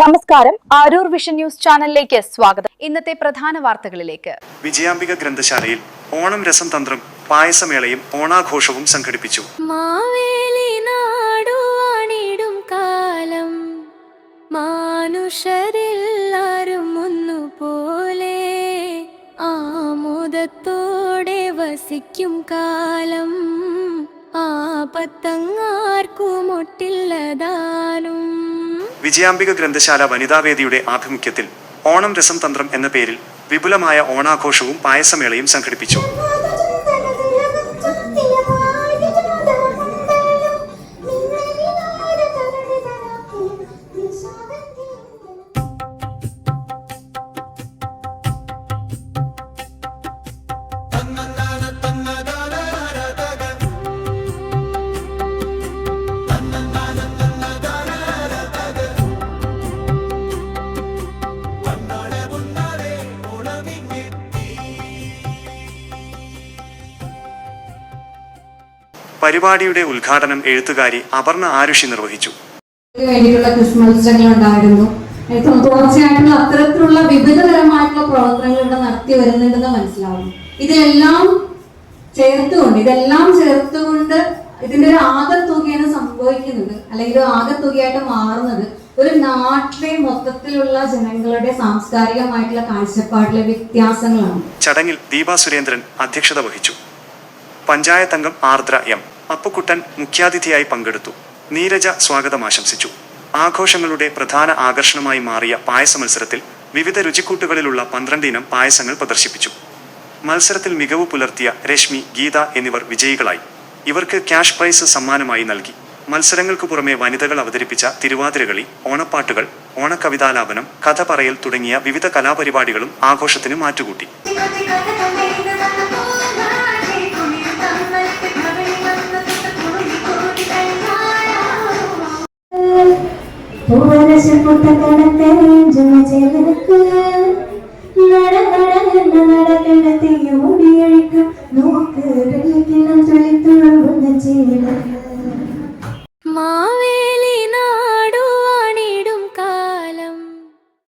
നമസ്കാരം, Aroor vision news ചാനലിലേക്ക് സ്വാഗതം. ഇന്നത്തെ പ്രധാന വാർത്തകളിലേക്ക്. വിജയാംബിക ഗ്രന്ഥശാലയിൽ ഓണം രസംതന്ത്രം പായസമേളയും ഓണാഘോഷവും സംഘടിപ്പിച്ചു. മാവേലി നാടുവാണിടും കാലം മാനുഷരെല്ലാരും ഒന്നുപോലെ ആമോദത്തോടെ വസിക്കും കാലം ആപത്തങ്ങാർക്കുമൊട്ടില്ലതാനും. വിജയാംബിക ഗ്രന്ഥശാല വനിതാവേദിയുടെ ആഭിമുഖ്യത്തിൽ ഓണം രസംതന്ത്രം എന്ന പേരിൽ വിപുലമായ ഓണാഘോഷവും പായസമേളയും സംഘടിപ്പിച്ചു. പരിപാടിയുടെ ഉദ്ഘാടനം എഴുത്തുകാരി അപർണ ആരുഷി നിർവഹിച്ചു. മത്സരങ്ങളുണ്ടായിരുന്നു. തുടർച്ചയായിട്ടുള്ള അത്തരത്തിലുള്ള വിവിധതരമായിട്ടുള്ള പ്രവർത്തനങ്ങൾ ഇവിടെ നടത്തി വരുന്നുണ്ടെന്ന് മനസ്സിലാവുന്നു. ഇതെല്ലാം ചേർത്തുകൊണ്ട് ഇതിന്റെ ഒരു ആകെത്തുകയാണ് സംഭവിക്കുന്നത്, അല്ലെങ്കിൽ ഒരു ആകെത്തുകയായിട്ട് മാറുന്നത് ഒരു നാട്ടിലെ മൊത്തത്തിലുള്ള ജനങ്ങളുടെ സാംസ്കാരികമായിട്ടുള്ള കാഴ്ചപ്പാടിലെ വ്യത്യാസങ്ങളാണ്. ചടങ്ങിൽ ദീപ സുരേന്ദ്രൻ അധ്യക്ഷത വഹിച്ചു. പഞ്ചായത്ത് അംഗം ആർദ്ര എം അപ്പുക്കുട്ടൻ മുഖ്യാതിഥിയായി പങ്കെടുത്തു. നീരജ സ്വാഗതം ആശംസിച്ചു. ആഘോഷങ്ങളുടെ പ്രധാന ആകർഷണമായി മാറിയ പായസ മത്സരത്തിൽ വിവിധ രുചിക്കൂട്ടുകളിലുള്ള 12 ഇനം പായസങ്ങൾ പ്രദർശിപ്പിച്ചു. മത്സരത്തിൽ മികവ് പുലർത്തിയ രശ്മി, ഗീത എന്നിവർ വിജയികളായി. ഇവർക്ക് ക്യാഷ് പ്രൈസ് സമ്മാനമായി നൽകി. മത്സരങ്ങൾക്കു പുറമെ വനിതകൾ അവതരിപ്പിച്ച തിരുവാതിരകളി, ഓണപ്പാട്ടുകൾ, ഓണക്കവിതാലാപനം, കഥ പറയൽ തുടങ്ങിയ വിവിധ കലാപരിപാടികളും ആഘോഷത്തിന് മാറ്റുകൂട്ടി. പൂവരശ പൊട്ടക്കടത്തെ ജനചേതനക്ക്